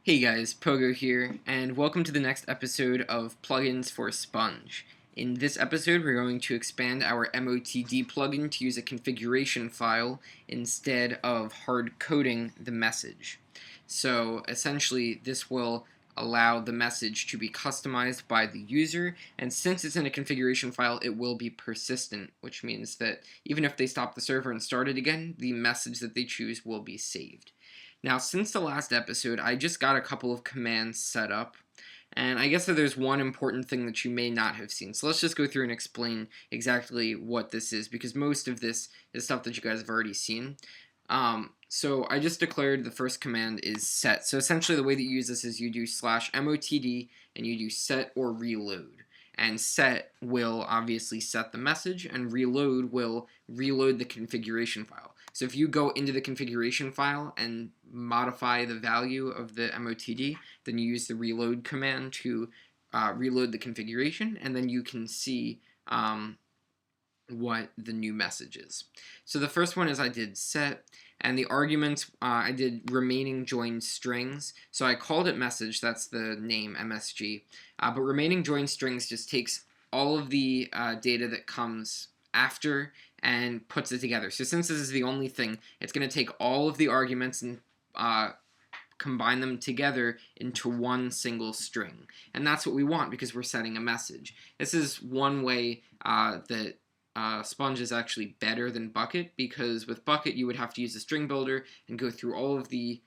Hey guys, Pogo here, and welcome to the next episode of Plugins for Sponge. In this episode, we're going to expand our MOTD plugin to use a configuration file instead of hard coding the message. So essentially, this will allow the message to be customized by the user, and since it's in a configuration file, it will be persistent, which means that even if they stop the server and start it again, the message that they choose will be saved. Now, since the last episode, I just got a couple of commands set up, and I guess that there's one important thing that you may not have seen. So let's just go through and explain exactly what this is, because most of this is stuff that you guys have already seen. So I just declared the first command is set. So essentially the way that you use this is you do /motd and you do set or reload. And set will obviously set the message, and reload will reload the configuration file. So if you go into the configuration file and modify the value of the MOTD, then you use the reload command to reload the configuration, and then you can see what the new message is. So the first one is I did set, and the arguments I did remaining joined strings. So I called it message, that's the name MSG, but remaining joined strings just takes all of the data that comes after and puts it together. So since this is the only thing, it's going to take all of the arguments and combine them together into one single string. And that's what we want because we're setting a message. This is one way that Sponge is actually better than Bucket, because with Bucket you would have to use a string builder and go through all of the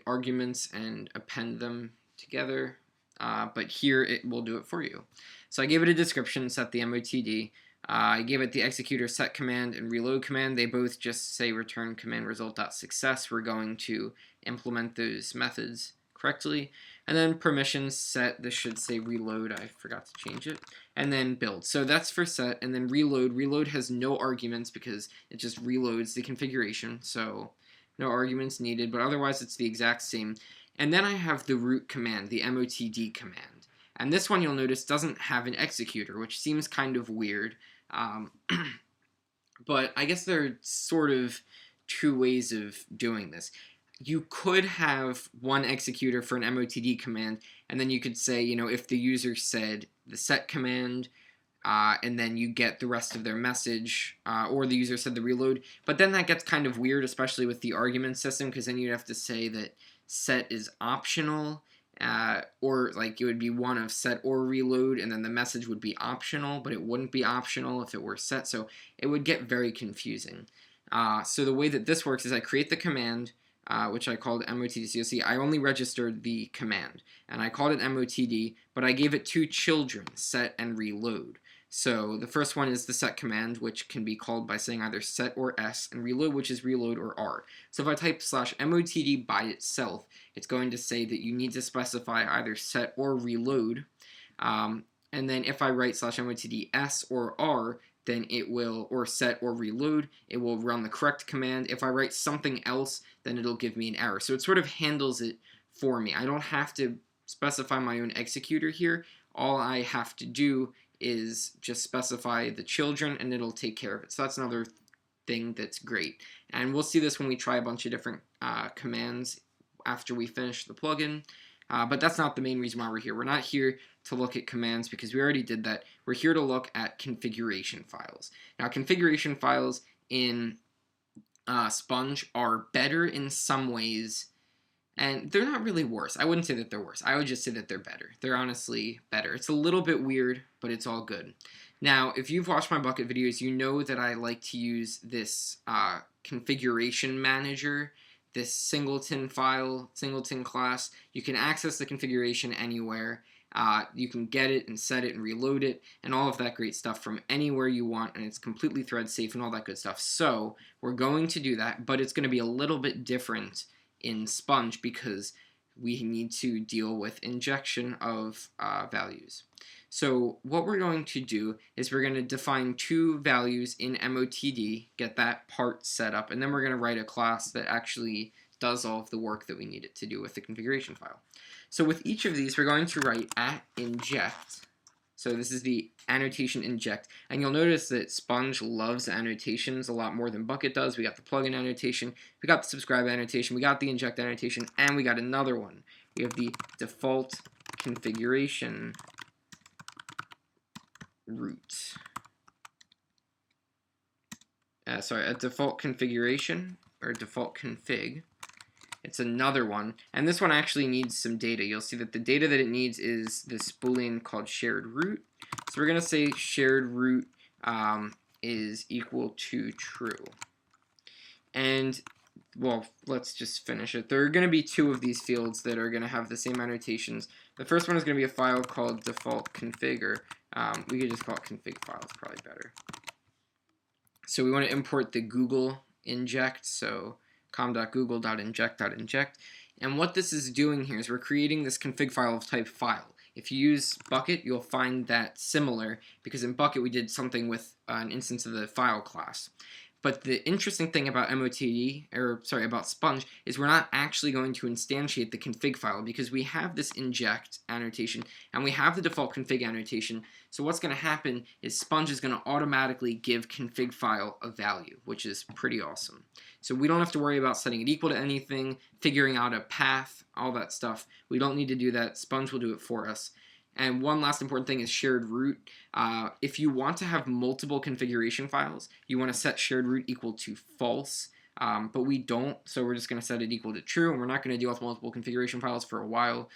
arguments and append them together, but here it will do it for you. So I gave it a description, set the MOTD. I gave it the executor set command and reload command. They both just say return command result.success. We're going to implement those methods correctly. And then permissions set, this should say reload, I forgot to change it, and then build. So that's for set, and then reload. Reload has no arguments because it just reloads the configuration, so no arguments needed, but otherwise it's the exact same. And then I have the root command, the MOTD command. And this one you'll notice doesn't have an executor, which seems kind of weird. But I guess there are sort of two ways of doing this. You could have one executor for an MOTD command, and then you could say, if the user said the set command, and then you get the rest of their message, or the user said the reload. But then that gets kind of weird, especially with the argument system, because then you'd have to say that set is optional, or like it would be one of set or reload, and then the message would be optional, but it wouldn't be optional if it were set, so it would get very confusing. So the way that this works is I create the command, which I called MOTD. So you'll see I only registered the command, and I called it MOTD, but I gave it two children, set and reload. So the first one is the set command, which can be called by saying either set or S, and reload, which is reload or R. So if I type /motd by itself, it's going to say that you need to specify either set or reload. And then if I write /motd S or R, then it will, or set or reload, it will run the correct command. If I write something else, then it'll give me an error. So it sort of handles it for me. I don't have to specify my own executor here. All I have to do is just specify the children and it'll take care of it. So that's another thing that's great. And we'll see this when we try a bunch of different commands after we finish the plugin. But that's not the main reason why we're here. We're not here to look at commands because we already did that. We're here to look at configuration files. Now, configuration files in Sponge are better in some ways, and they're not really worse. I wouldn't say that they're worse. I would just say that they're better. They're honestly better. It's a little bit weird, but it's all good. Now, if you've watched my Bucket videos, you know that I like to use this configuration manager, this singleton file, singleton class. You can access the configuration anywhere. You can get it and set it and reload it and all of that great stuff from anywhere you want, and it's completely thread safe and all that good stuff. So we're going to do that, but it's going to be a little bit different in Sponge because we need to deal with injection of values. So what we're going to do is we're going to define two values in MOTD, get that part set up, and then we're going to write a class that actually does all of the work that we need it to do with the configuration file. So with each of these, we're going to write @inject. So this is the Annotation Inject. And you'll notice that Sponge loves annotations a lot more than Bucket does. We got the plugin annotation, we got the subscribe annotation, we got the inject annotation, and we got another one. We have the default configuration root. A default configuration, or default config. It's another one, and this one actually needs some data. You'll see that the data that it needs is this boolean called shared root. So we're going to say shared root is equal to true. And, well, let's just finish it. There are going to be two of these fields that are going to have the same annotations. The first one is going to be a file called default config, or we could just call it config file. It's probably better. So we want to import the Google inject, so com.google.inject.inject. And what this is doing here is we're creating this config file of type file. If you use Bucket, you'll find that similar, because in Bucket we did something with an instance of the file class. But the interesting thing about about Sponge is we're not actually going to instantiate the config file, because we have this inject annotation and we have the default config annotation. So what's going to happen is Sponge is going to automatically give config file a value, which is pretty awesome. So we don't have to worry about setting it equal to anything, figuring out a path, all that stuff. We don't need to do that. Sponge will do it for us. And one last important thing is shared root. If you want to have multiple configuration files, you want to set shared root equal to false, but we don't, so we're just going to set it equal to true, and we're not going to deal with multiple configuration files for a while,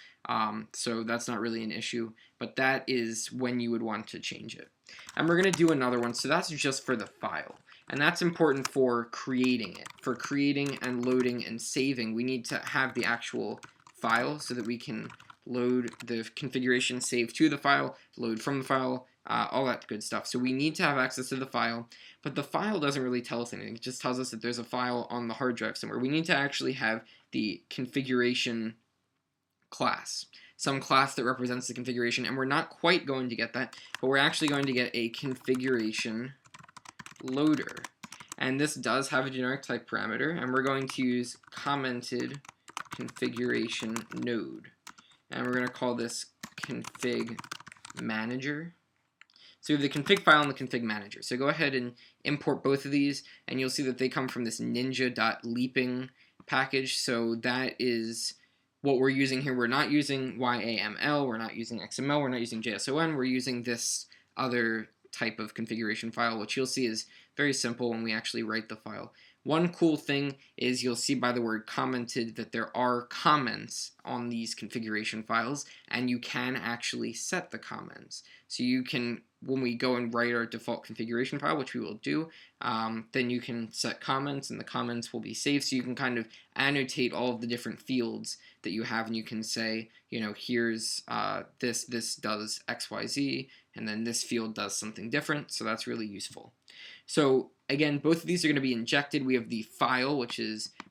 so that's not really an issue, but that is when you would want to change it. And we're going to do another one, so that's just for the file. And that's important for creating it. For creating and loading and saving, we need to have the actual file so that we can load the configuration, save to the file, load from the file, all that good stuff. So we need to have access to the file, but the file doesn't really tell us anything. It just tells us that there's a file on the hard drive somewhere. We need to actually have the configuration class, some class that represents the configuration, and we're not quite going to get that, but we're actually going to get a configuration loader. And this does have a generic type parameter, and we're going to use commented configuration node. And we're going to call this config manager. So we have the config file and the config manager. So go ahead and import both of these, and you'll see that they come from this ninja.leaping package. So that is what we're using here. We're not using YAML, we're not using XML, we're not using JSON, we're using this other type of configuration file, which you'll see is very simple when we actually write the file. One cool thing is you'll see by the word commented that there are comments on these configuration files, and you can actually set the comments. So you can, when we go and write our default configuration file, which we will do, then you can set comments, and the comments will be saved, so you can kind of annotate all of the different fields that you have, and you can say, you know, here's this does XYZ, and then this field does something different, so that's really useful. So again, both of these are going to be injected. We have the file, which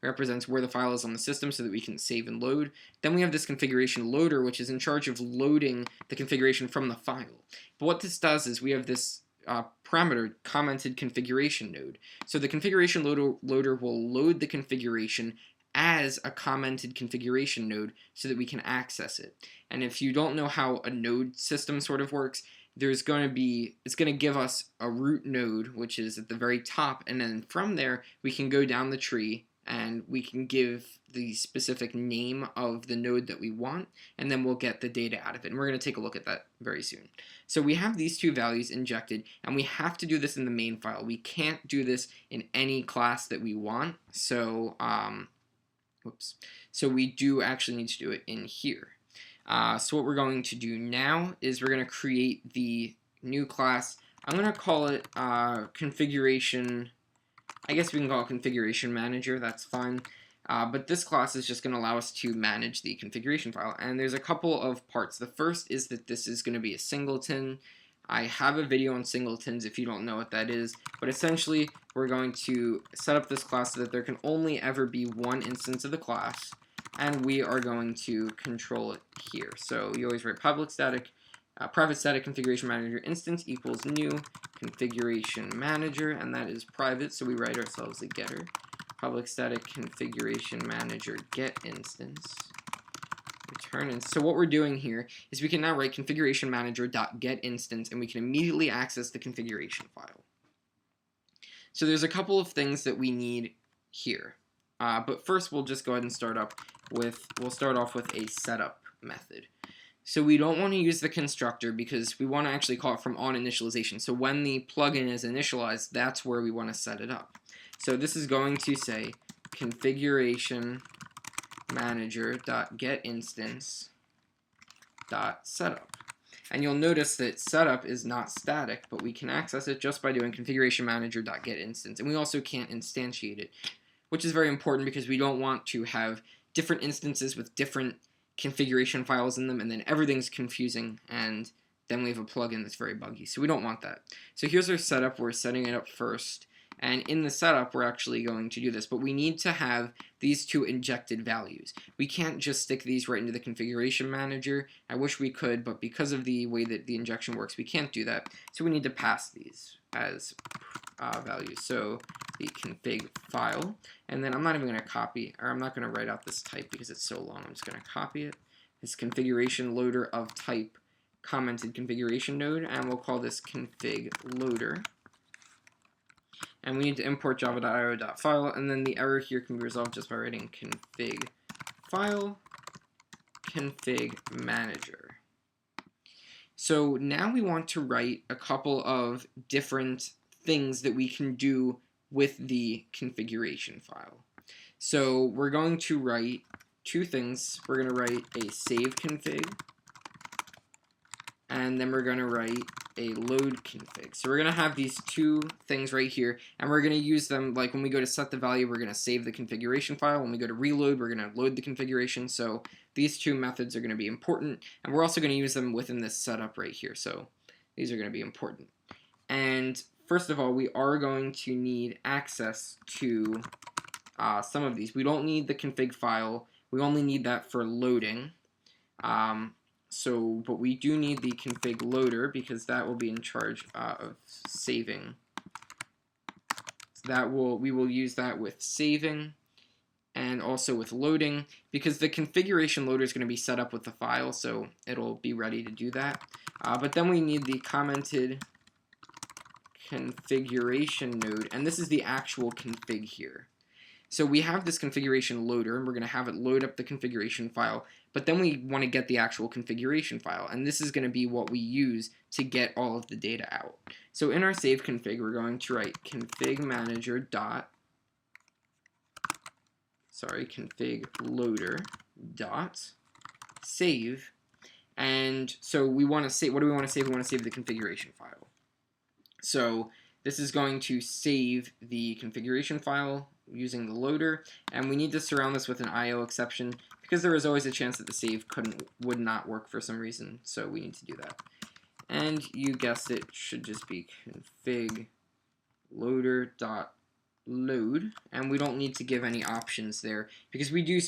represents where the file is on the system so that we can save and load. Then we have this configuration loader, which is in charge of loading the configuration from the file. But what this does is we have this parameter, commented configuration node. So the configuration loader will load the configuration as a commented configuration node so that we can access it. And if you don't know how a node system sort of works, it's going to give us a root node, which is at the very top, and then from there we can go down the tree and we can give the specific name of the node that we want, and then we'll get the data out of it. And we're going to take a look at that very soon. So we have these two values injected, and we have to do this in the main file. We can't do this in any class that we want, so so we do actually need to do it in here. So what we're going to do now is we're going to create the new class. I'm going to call it configuration. I guess we can call it configuration manager. That's fine. But this class is just going to allow us to manage the configuration file. And there's a couple of parts. The first is that this is going to be a singleton. I have a video on singletons if you don't know what that is. But essentially, we're going to set up this class so that there can only ever be one instance of the class. And we are going to control it here. So you always write private static configuration manager instance equals new configuration manager, and that is private, so we write ourselves a getter. Public static configuration manager get instance return. And so what we're doing here is we can now write configuration manager.getInstance, and we can immediately access the configuration file. So there's a couple of things that we need here. But first we'll just go ahead and start off with a setup method. So we don't want to use the constructor because we want to actually call it from onInitialization. So when the plugin is initialized, that's where we want to set it up. So this is going to say configuration manager.getInstance.setup. And you'll notice that setup is not static, but we can access it just by doing configuration manager.getInstance. And we also can't instantiate it, which is very important because we don't want to have different instances with different configuration files in them, and then everything's confusing, and then we have a plugin that's very buggy. So we don't want that. So here's our setup. We're setting it up first, and in the setup we're actually going to do this, but we need to have these two injected values. We can't just stick these right into the configuration manager. I wish we could, but because of the way that the injection works, we can't do that. So we need to pass these as values. So the config file, and then I'm not even going to copy, or I'm not going to write out this type because it's so long. I'm just going to copy it. This configuration loader of type commented configuration node, and we'll call this config loader. And we need to import java.io.file, and then the error here can be resolved just by writing config file config manager. So now we want to write a couple of different things that we can do with the configuration file. So we're going to write two things. We're going to write a save config, and then we're going to write a load config. So we're going to have these two things right here, and we're going to use them, like when we go to set the value, we're going to save the configuration file. When we go to reload, we're going to load the configuration. So these two methods are going to be important, and we're also going to use them within this setup right here. So these are going to be important. And first of all, we are going to need access to some of these. We don't need the config file. We only need that for loading. But we do need the config loader because that will be in charge of saving. So we will use that with saving and also with loading, because the configuration loader is going to be set up with the file, so it'll be ready to do that. But then we need the commented configuration node, and this is the actual config here. So we have this configuration loader, and we're going to have it load up the configuration file, but then we want to get the actual configuration file, and this is going to be what we use to get all of the data out. So in our save config, we're going to write config loader dot save, and so we want to save, what do we want to save? We want to save the configuration file. So this is going to save the configuration file using the loader, and we need to surround this with an IO exception because there is always a chance that the save would not work for some reason, so we need to do that. And you guessed it, should just be config loader.load, and we don't need to give any options there because we will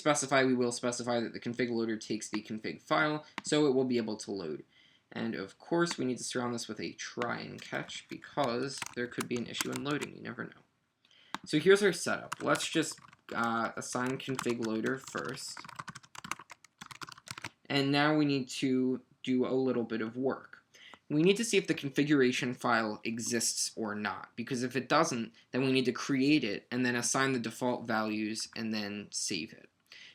specify that the config loader takes the config file, so it will be able to load. And of course, we need to surround this with a try and catch because there could be an issue in loading. You never know. So here's our setup. Let's just assign config loader first. And now we need to do a little bit of work. We need to see if the configuration file exists or not, because if it doesn't, then we need to create it and then assign the default values and then save it.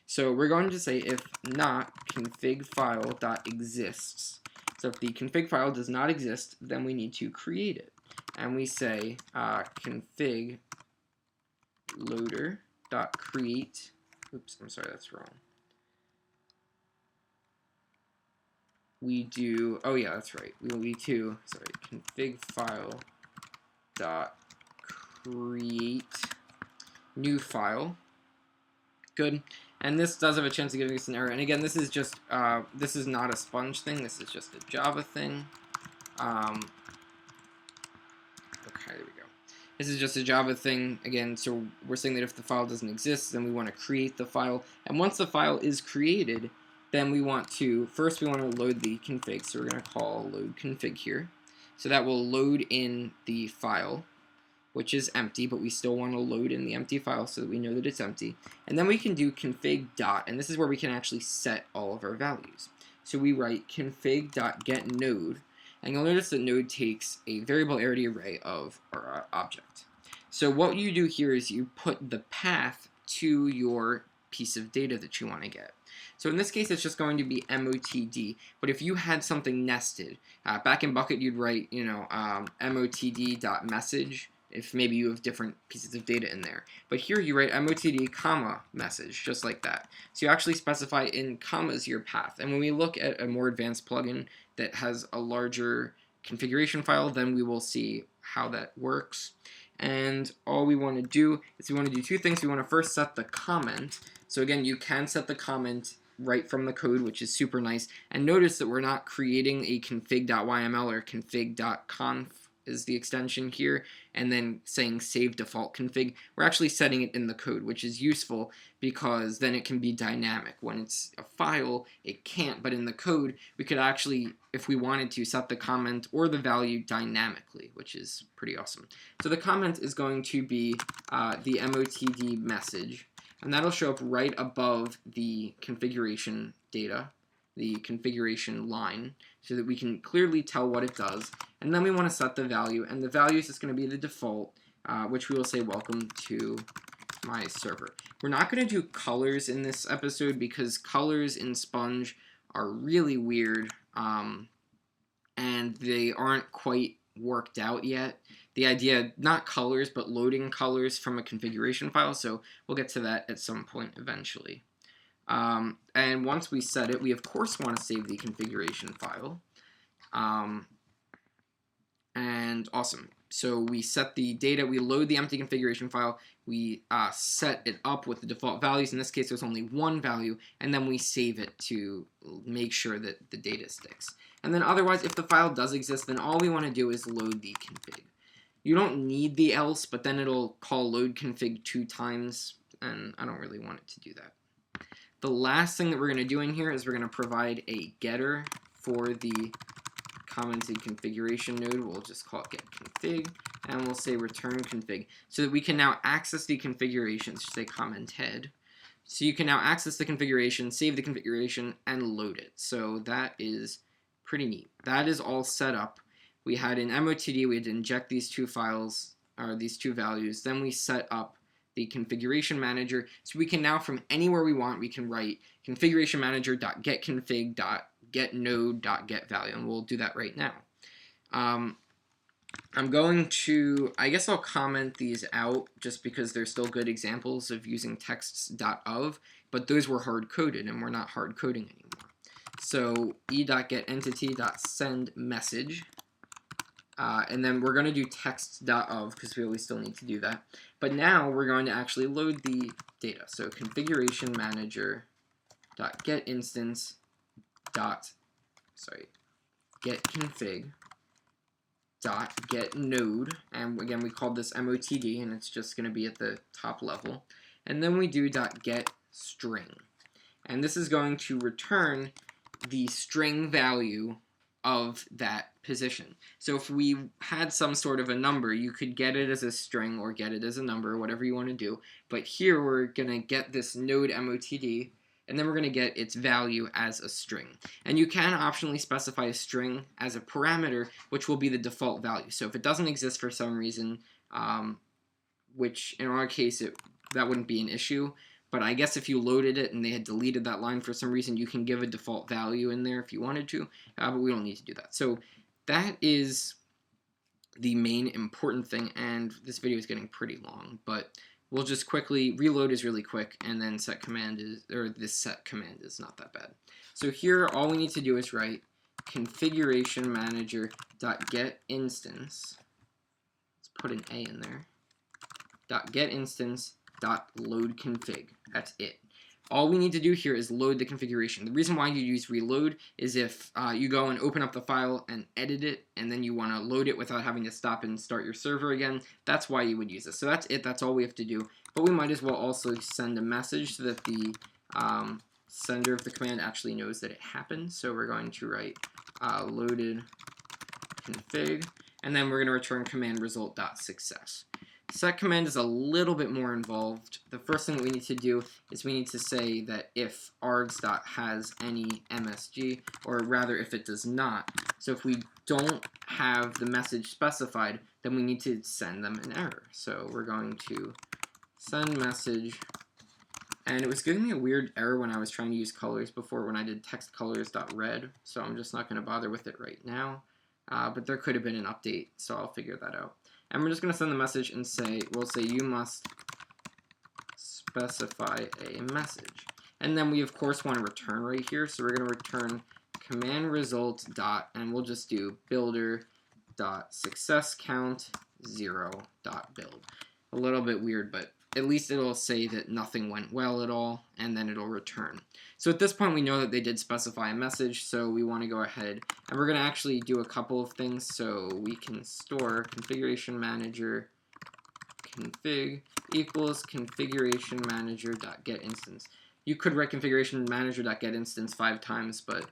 So we're going to say if not config file.exists. So if the config file does not exist, then we need to create it. And we say config loader.create. Oops, I'm sorry, that's wrong. We do, oh yeah, that's right. We will be to, sorry, config file dot create new file. Good. And this does have a chance of giving us an error. And again, this is just, this is not a sponge thing. This is just a Java thing. Okay, there we go. This is just a Java thing. Again, so we're saying that if the file doesn't exist, then we want to create the file. And once the file is created, then we want to, first we want to load the config. So we're going to call load config here. So that will load in the file, which is empty, but we still want to load in the empty file so that we know that it's empty. And then we can do config dot, and this is where we can actually set all of our values. So we write config.getNode, and you'll notice that node takes a variable arity array of our object. So what you do here is you put the path to your piece of data that you want to get. So in this case, it's just going to be MOTD. But if you had something nested, back in Bucket, you'd write, MOTD.message if maybe you have different pieces of data in there. But here you write MOTD, comma, message, just like that. So you actually specify in commas your path. And when we look at a more advanced plugin that has a larger configuration file, then we will see how that works. And all we want to do is we want to do two things. We want to first set the comment. So again, you can set the comment right from the code, which is super nice. And notice that we're not creating a config.yml or config.conf is the extension here, and then saying save default config. We're actually setting it in the code, which is useful because then it can be dynamic. When it's a file, it can't, but in the code, we could actually, if we wanted to, set the comment or the value dynamically, which is pretty awesome. So the comment is going to be the MOTD message, and that'll show up right above the configuration data, the configuration line, so that we can clearly tell what it does. And then we want to set the value, and the value is just going to be the default, which we will say welcome to my server. We're not going to do colors in this episode because colors in Sponge are really weird, and they aren't quite worked out yet. The idea, not colors, but loading colors from a configuration file, so we'll get to that at some point eventually. And once we set it, we of course want to save the configuration file. And awesome. So we set the data, we load the empty configuration file, we set it up with the default values. In this case, there's only one value, and then we save it to make sure that the data sticks. And then otherwise, if the file does exist, then all we want to do is load the config. You don't need the else, but then it'll call load config 2 times, and I don't really want it to do that. The last thing that we're going to do in here is we're going to provide a getter for the commented configuration node. We'll just call it getConfig, and we'll say return config, so that we can now access the configuration, so say comment head. So you can now access the configuration, save the configuration, and load it. So that is pretty neat. That is all set up. We had in MOTD, we had to inject these two files, or these two values. Then we set up the configuration manager, so we can now, from anywhere we want, we can write configuration manager.getConfig.getNode.getValue, and we'll do that right now. I'm going to, I guess I'll comment these out just because they're still good examples of using texts.of, but those were hard-coded, and we're not hard-coding anymore. So e.getEntity.sendMessage. And then we're going to do text.of because we always still need to do that. But now we're going to actually load the data. So configuration manager.getInstance getConfig.getNode, and again we called this MOTD, and it's just going to be at the top level. And then we do .getString, and this is going to return the string value of that position. So if we had some sort of a number, you could get it as a string or get it as a number, whatever you want to do. But here we're going to get this node MOTD, and then we're going to get its value as a string. And you can optionally specify a string as a parameter, which will be the default value. So if it doesn't exist for some reason, which in our case that wouldn't be an issue, but I guess if you loaded it and they had deleted that line for some reason, you can give a default value in there if you wanted to, but we don't need to do that. So that is the main important thing, and this video is getting pretty long, but we'll just quickly, reload is really quick, and then set command is, or this set command is not that bad. So here, all we need to do is write configuration manager.getInstance, let's put an A in there, .getInstance.loadConfig. That's it. All we need to do here is load the configuration. The reason why you use reload is if you go and open up the file and edit it, and then you want to load it without having to stop and start your server again. That's why you would use this. So that's it. That's all we have to do. But we might as well also send a message so that the sender of the command actually knows that it happened. So we're going to write loaded config, and then we're going to return command result.success. Set command is a little bit more involved. The first thing that we need to do is we need to say that if args.has any MSG, or rather if it does not. So if we don't have the message specified, then we need to send them an error. So we're going to send message, and it was giving me a weird error when I was trying to use colors before when I did text colors.red, so I'm just not going to bother with it right now. But there could have been an update, so I'll figure that out. And we're just going to send the message and say, we'll say you must specify a message. And then we, of course, want to return right here. So we're going to return command result dot, and we'll just do builder dot success count 0 dot build. A little bit weird, but at least it'll say that nothing went well at all, and then it'll return. So at this point, we know that they did specify a message, so we want to go ahead, and we're going to actually do a couple of things. So we can store configuration manager config equals configuration manager.getInstance. You could write configuration manager.getInstance 5 times, but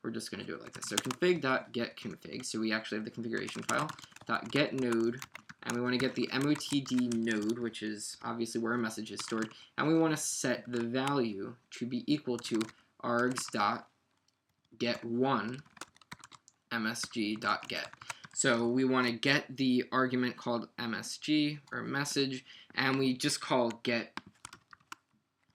we're just going to do it like this. So config.getConfig, so we actually have the configuration file, .getNode, and we want to get the MOTD node, which is obviously where a message is stored, and we want to set the value to be equal to args.get1 msg.get. So we want to get the argument called msg, or message, and we just call get.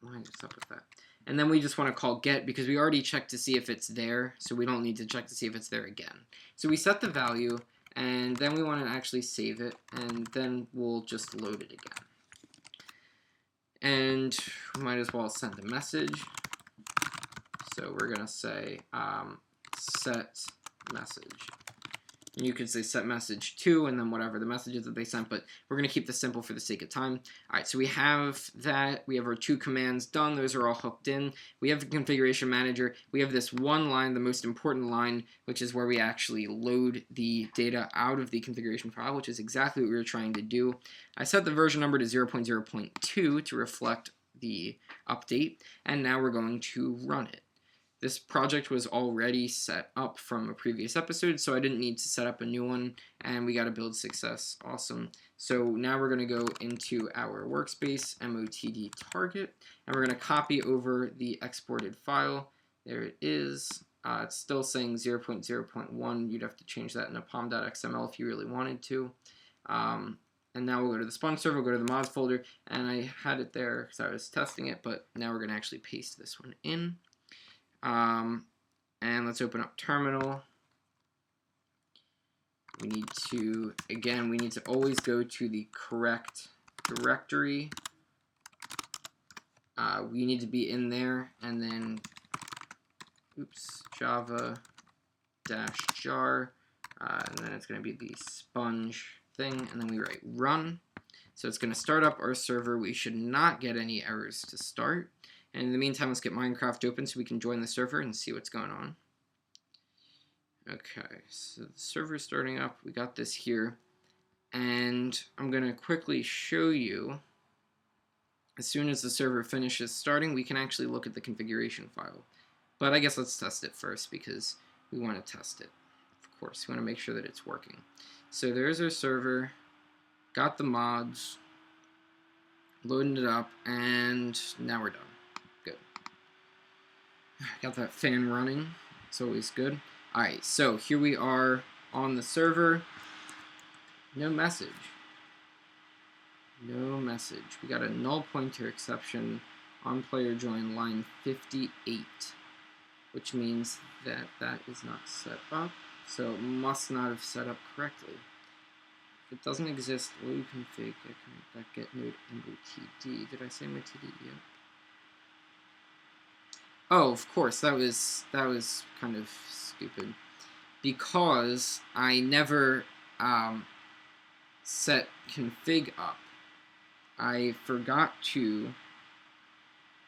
What's up with that? And then we just want to call get because we already checked to see if it's there, so we don't need to check to see if it's there again. So we set the value, and then we want to actually save it, and then we'll just load it again. And we might as well send a message. So we're going to say set message. And you could say set message to, and then whatever the message is that they sent, but we're going to keep this simple for the sake of time. All right, so we have that. We have our 2 commands done. Those are all hooked in. We have the configuration manager. We have this one line, the most important line, which is where we actually load the data out of the configuration file, which is exactly what we were trying to do. I set the version number to 0.0.2 to reflect the update, and now we're going to run it. This project was already set up from a previous episode, so I didn't need to set up a new one, and we got a build success. Awesome. So now we're going to go into our workspace, MOTD target, and we're going to copy over the exported file. There it is. It's still saying 0.0.1. You'd have to change that in a pom.xml if you really wanted to. And now we'll go to the sponge server, we'll go to the mods folder, and I had it there because I was testing it, but now we're going to actually paste this one in. And let's open up terminal. We need to, again, we need to always go to the correct directory. We need to be in there, and then, java -jar, and then it's going to be the sponge thing, and then we write run. So it's going to start up our server. We should not get any errors to start. And in the meantime, let's get Minecraft open so we can join the server and see what's going on. Okay, so the server's starting up. We got this here. And I'm going to quickly show you, as soon as the server finishes starting, we can actually look at the configuration file. But I guess let's test it first because we want to test it. Of course, we want to make sure that it's working. So there's our server. Got the mods. Loading it up, and now we're done. Good. Got that fan running. It's always good. Alright, so here we are on the server. No message. No message. We got a null pointer exception on player join line 58, which means that that is not set up, so it must not have set up correctly. If it doesn't exist, load config get node MOTD. Did I say MOTD yet? Oh, of course, that was kind of stupid, because I never set config up. I forgot to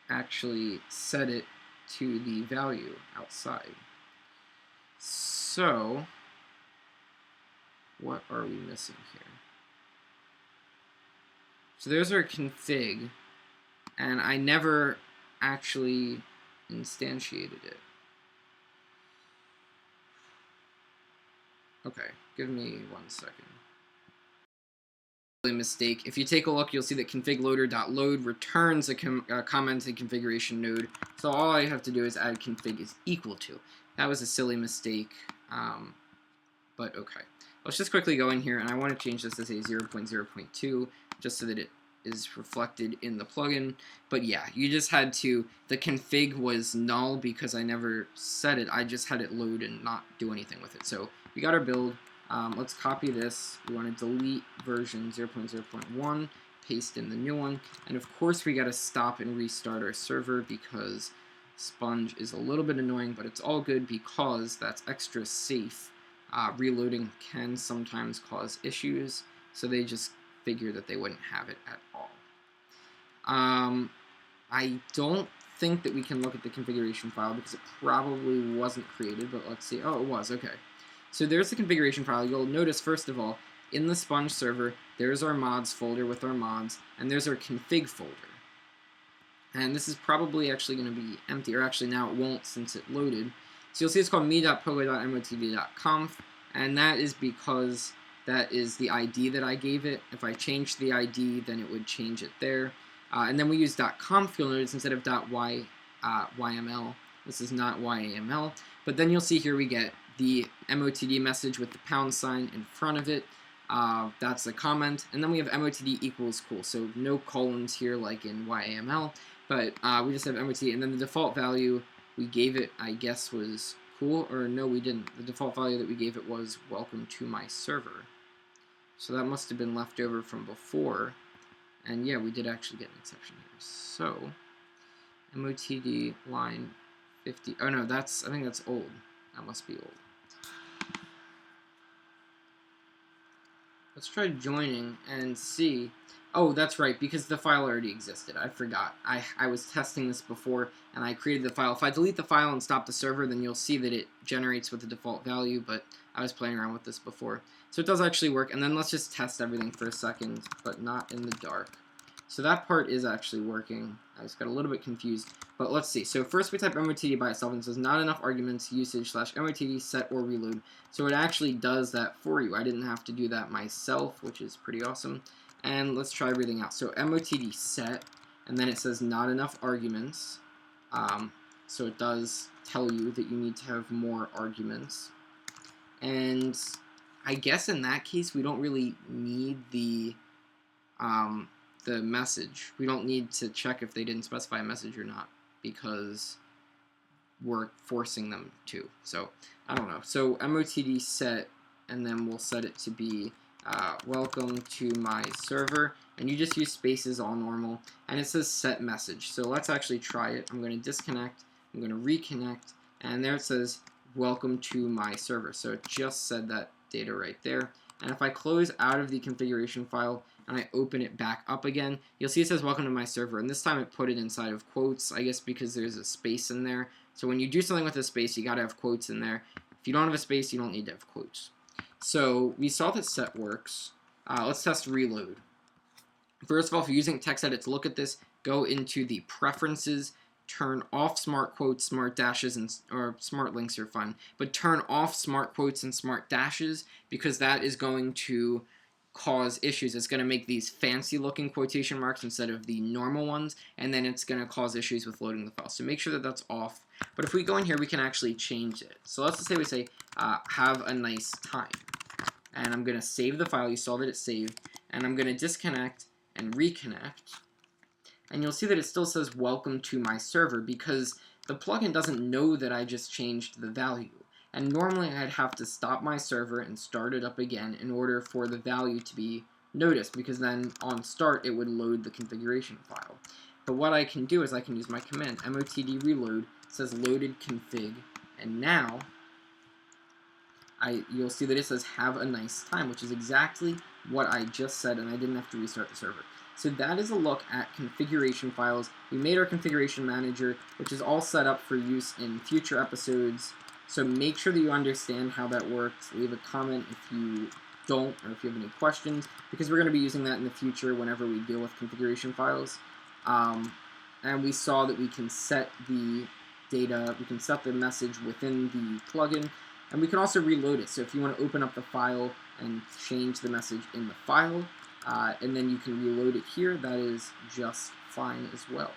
actually set it to the value outside. So what are we missing here? So there's our config, and I never actually instantiated it. Okay, give me 1 second. mistake. If you take a look, you'll see that config loader.load returns a commented configuration node. So all I have to do is add config is equal to. That was a silly mistake, but okay. Let's just quickly go in here, and I want to change this to say 0.0.2 just so that it is reflected in the plugin. But yeah, you just had to, the config was null because I never set it. I just had it load and not do anything with it. So we got our build. Let's copy this. We want to delete version 0.0.1, paste in the new one, and of course we got to stop and restart our server because Sponge is a little bit annoying, but it's all good because that's extra safe. Reloading can sometimes cause issues, so they just figure that they wouldn't have it at all. I don't think that we can look at the configuration file because it probably wasn't created, but let's see. Oh, it was. Okay. So there's the configuration file. You'll notice, first of all, in the Sponge server, there's our mods folder with our mods, and there's our config folder. And this is probably actually going to be empty, or actually now it won't since it loaded. So you'll see it's called me.pogo.motd.conf, and that is because that is the ID that I gave it. If I changed the ID, then it would change it there. And then we use .conf, you'll notice, instead of .yml. This is not YAML. But then you'll see here we get the MOTD message with the pound sign in front of it. That's a comment. And then we have MOTD equals cool. So no colons here like in YAML. But we just have MOTD. And then the default value we gave it, I guess, was cool. Or no, we didn't. The default value that we gave it was welcome to my server. So that must have been left over from before. And yeah, we did actually get an exception here. So, MOTD line 50. Oh no, I think that's old. That must be old. Let's try joining and see. Oh, that's right, because the file already existed. I forgot. I was testing this before, and I created the file. If I delete the file and stop the server, then you'll see that it generates with the default value, but I was playing around with this before. So it does actually work, and then let's just test everything for a second, but not in the dark. So that part is actually working. I just got a little bit confused, but let's see. So first we type MOTD by itself and it says not enough arguments usage / MOTD set or reload. So it actually does that for you. I didn't have to do that myself, which is pretty awesome. And let's try everything out. So MOTD set, and then it says not enough arguments. So it does tell you that you need to have more arguments. And I guess in that case we don't really need the message. We don't need to check if they didn't specify a message or not because we're forcing them to. So I don't know. So MOTD set, and then we'll set it to be welcome to my server, and you just use spaces all normal, and it says set message. So let's actually try it. I'm going to disconnect, I'm going to reconnect, and there it says welcome to my server. So it just said that data right there. And if I close out of the configuration file and I open it back up again, you'll see it says welcome to my server, and this time it put it inside of quotes, I guess because there's a space in there. So when you do something with a space, you gotta have quotes in there. If you don't have a space, you don't need to have quotes. So we saw that set works. Let's test reload. First of all, if you're using text edit to look at this, go into the preferences, turn off smart quotes, smart dashes, or smart links are fun, but turn off smart quotes and smart dashes because that is going to cause issues. It's going to make these fancy looking quotation marks instead of the normal ones, and then it's going to cause issues with loading the file. So make sure that that's off. But if we go in here, we can actually change it. So let's just say we say, have a nice time. And I'm going to save the file. You saw that it saved. And I'm going to disconnect and reconnect. And you'll see that it still says welcome to my server because the plugin doesn't know that I just changed the value. And normally I'd have to stop my server and start it up again in order for the value to be noticed, because then on start it would load the configuration file. But what I can do is I can use my command, motd reload, it says loaded config, and now you'll see that it says have a nice time, which is exactly what I just said, and I didn't have to restart the server. So that is a look at configuration files. We made our configuration manager, which is all set up for use in future episodes. So make sure that you understand how that works. Leave a comment if you don't, or if you have any questions, because we're going to be using that in the future whenever we deal with configuration files. And we saw that we can set the data, we can set the message within the plugin, and we can also reload it. So if you want to open up the file and change the message in the file, and then you can reload it here. That is just fine as well.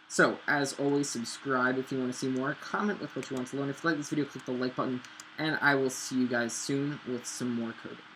So, as always, subscribe if you want to see more. Comment with what you want to learn. If you like this video, click the like button, and I will see you guys soon with some more coding.